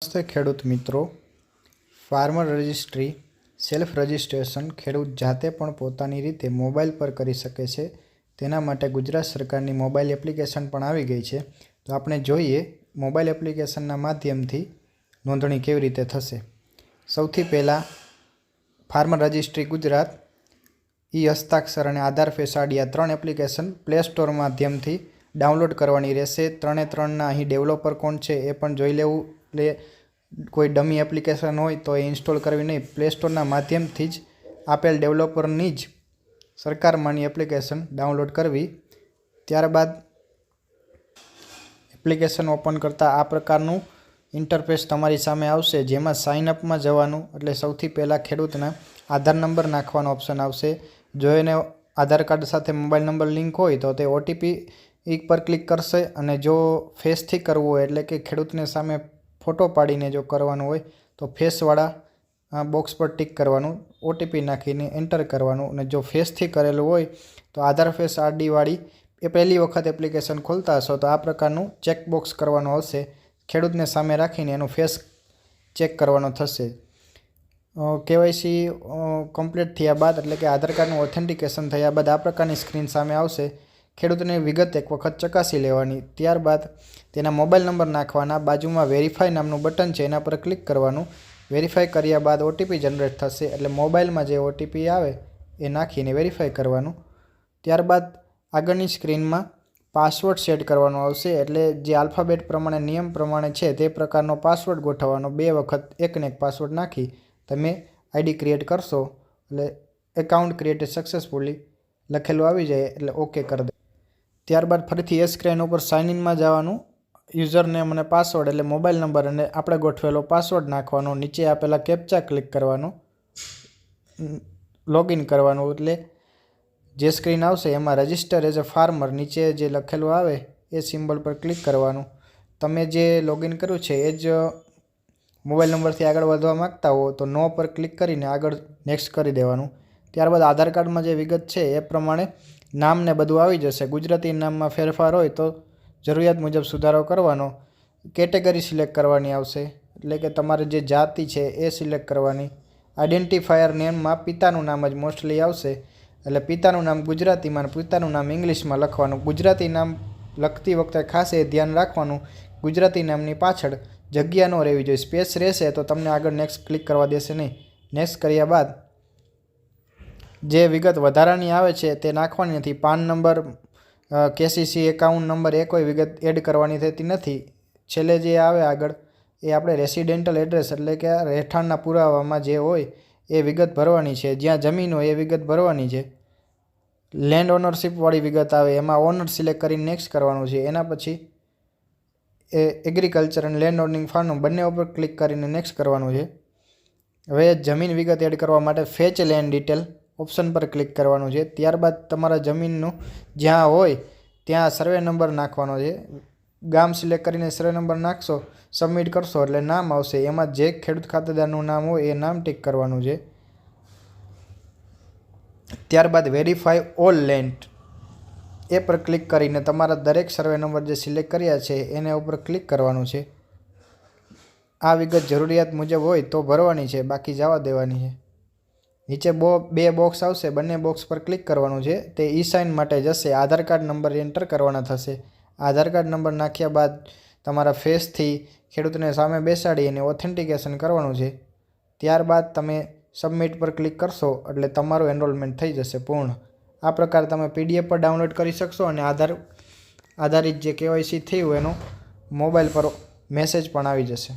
નમસ્તે ખેડૂત મિત્રો। ફાર્મર રજિસ્ટ્રી સેલ્ફ રજિસ્ટ્રેશન ખેડૂત જાતે પણ પોતાની રીતે મોબાઈલ પર કરી શકે છે। તેના માટે ગુજરાત સરકારની મોબાઈલ એપ્લિકેશન પણ આવી ગઈ છે। તો આપણે જોઈએ મોબાઈલ એપ્લિકેશનના માધ્યમથી નોંધણી કેવી રીતે થશે। સૌથી પહેલાં ફાર્મર રજિસ્ટ્રી ગુજરાત, હસ્તાક્ષર અને આધાર ફેસ આઈડી આ ત્રણ એપ્લિકેશન પ્લે સ્ટોર માધ્યમથી ડાઉનલોડ કરવાની રહેશે। ત્રણે ત્રણના અહીં ડેવલપર કોણ છે એ પણ જોઈ લેવું। કોઈ ડમી એપ્લિકેશન હોય તો એ ઇન્સ્ટોલ કરવી નહીં, પ્લે સ્ટોરના માધ્યમથી જ આપેલ ડેવલપરની જ સરકારમાંની એપ્લિકેશન ડાઉનલોડ કરવી। ત્યારબાદ એપ્લિકેશન ઓપન કરતાં આ પ્રકારનું ઇન્ટરફેસ તમારી સામે આવશે, જેમાં સાઇનઅપમાં જવાનું, એટલે સૌથી પહેલાં ખેડૂતના આધાર નંબર નાખવાનો ઓપ્શન આવશે। જો એને આધાર કાર્ડ સાથે મોબાઈલ નંબર લિંક હોય તો તે ઓટીપી પર ક્લિક કરશે, અને જો ફેસથી કરવું હોય એટલે કે ખેડૂતને સામે ફોટો પાડીને જો કરવાનું હોય તો ફેસવાળા બોક્સ પર ટિક કરવાનું, ઓટીપી નાખીને એન્ટર કરવાનું। અને જો ફેસથી કરેલું હોય તો આધાર ફેસ આઈડીવાળી એ પહેલી વખત એપ્લિકેશન ખોલતા હશો તો આ પ્રકારનું ચેકબોક્સ કરવાનું આવશે। ખેડૂતને સામે રાખીને એનું ફેસ ચેક કરવાનો થશે। કેવાયસી કમ્પ્લીટ થયા બાદ, એટલે કે આધાર કાર્ડનું ઓથેન્ટિકેશન થયા બાદ આ પ્રકારની સ્ક્રીન સામે આવશે। ખેડૂતની વિગત એક વખત ચકાસી લેવાની, ત્યારબાદ તેના મોબાઈલ નંબર નાખવાના, બાજુમાં વેરીફાઈ નામનું બટન છે એના પર ક્લિક કરવાનું। વેરીફાઈ કર્યા બાદ ઓટીપી જનરેટ થશે, એટલે મોબાઈલમાં જે ઓટીપી આવે એ નાખીને વેરીફાઈ કરવાનું। ત્યારબાદ આગળની સ્ક્રીનમાં પાસવર્ડ સેટ કરવાનો આવશે, એટલે જે આલ્ફાબેટ પ્રમાણે નિયમ પ્રમાણે છે તે પ્રકારનો પાસવર્ડ ગોઠવવાનો। 2 વખત એકને એક પાસવર્ડ નાખી તમે આઈડી ક્રિએટ કરશો એટલે એકાઉન્ટ ક્રિએટેડ સક્સેસફુલી લખેલું આવી જાય એટલે ઓકે કરી દે। ત્યારબાદ ફરીથી એ સ્ક્રીન ઉપર સાઇન ઇનમાં જવાનું, યુઝર નેમ અને પાસવર્ડ એટલે મોબાઈલ નંબર અને આપણે ગોઠવેલો પાસવર્ડ નાખવાનો, નીચે આપેલા કેપ્ચા ક્લિક કરવાનો, લોગિન કરવાનું, એટલે જે સ્ક્રીન આવશે એમાં રજિસ્ટર એઝ અ ફાર્મર નીચે જે લખેલું આવે એ સિમ્બલ પર ક્લિક કરવાનું। તમે જે લોગિન કર્યું છે એ જ મોબાઈલ નંબરથી આગળ વધવા માગતા હો તો નો પર ક્લિક કરીને આગળ નેક્સ્ટ કરી દેવાનું। ત્યારબાદ આધાર કાર્ડમાં જે વિગત છે એ પ્રમાણે નામને બધું આવી જશે। ગુજરાતી નામમાં ફેરફાર હોય તો જરૂરિયાત મુજબ સુધારો કરવાનો। કેટેગરી સિલેક્ટ કરવાની આવશે, એટલે કે તમારે જે જાતિ છે એ સિલેક્ટ કરવાની। આઈડેન્ટિફાયર નેમમાં પિતાનું નામ જ મોસ્ટલી આવશે, એટલે પિતાનું નામ ગુજરાતીમાં અને પિતાનું નામ ઇંગ્લિશમાં લખવાનું। ગુજરાતી નામ લખતી વખતે ખાસ એ ધ્યાન રાખવાનું, ગુજરાતી નામની પાછળ જગ્યા ન રહેવી જોઈએ, સ્પેસ રહેશે તો તમને આગળ નેક્સ્ટ ક્લિક કરવા દેશે નહીં। નેક્સ્ટ કર્યા બાદ જે વિગત વધારાની આવે છે તે નાખવાની નથી। PAN number, KCC account number એ કોઈ વિગત એડ કરવાની થતી નથી। છેલ્લે જે આવે આગળ એ આપણે રેસિડેન્ટલ એડ્રેસ એટલે કે રહેઠાણના પુરાવામાં જે હોય એ વિગત ભરવાની છે, જ્યાં જમીન હોય એ વિગત ભરવાની છે। લેન્ડ ઓનરશીપવાળી વિગત આવે એમાં ઓનર સિલેક્ટ કરીને નેક્સ્ટ કરવાનું છે। એના પછી એ એગ્રીકલ્ચર અને લેન્ડ ઓર્નિંગ ફાર્મ બંને ઉપર ક્લિક કરીને નેક્સ્ટ કરવાનું છે। હવે જમીન વિગત એડ કરવા માટે ફેચ લેન્ડ ડિટેલ ઓપ્શન પર ક્લિક કરવાનું છે। ત્યારબાદ તમારા જમીનનું જ્યાં હોય ત્યાં સર્વે નંબર નાખવાનો છે। ગામ સિલેક્ટ કરીને સર્વે નંબર નાખશો, સબમિટ કરશો એટલે નામ આવશે, એમાં જે ખેડૂત ખાતેદારનું નામ હોય એ નામ ટિક કરવાનું છે। ત્યારબાદ વેરીફાઈ ઓલ લેન્ડ એ પર ક્લિક કરીને તમારા દરેક સર્વે નંબર જે સિલેક્ટ કર્યા છે એને ઉપર ક્લિક કરવાનું છે। આ વિગત જરૂરિયાત મુજબ હોય તો ભરવાની છે, બાકી જવા દેવાની છે। નીચે 2 બોક્સ આવશે, બંને બોક્સ પર ક્લિક કરવાનું છે, તે ઈ સાઇન માટે જશે। આધાર કાર્ડ નંબર એન્ટર કરવાના થશે। આધાર કાર્ડ નંબર નાખ્યા બાદ તમારા ફેસથી ખેડૂતને સામે બેસાડી અને ઓથેન્ટિકેશન કરવાનું છે। ત્યારબાદ તમે સબમિટ પર ક્લિક કરશો એટલે તમારું એનરોલમેન્ટ થઈ જશે પૂર્ણ। આ પ્રકારે તમે પીડીએફ પર ડાઉનલોડ કરી શકશો અને આધારિત જે કેવાયસી થયું એનો મોબાઈલ પર મેસેજ પણ આવી જશે।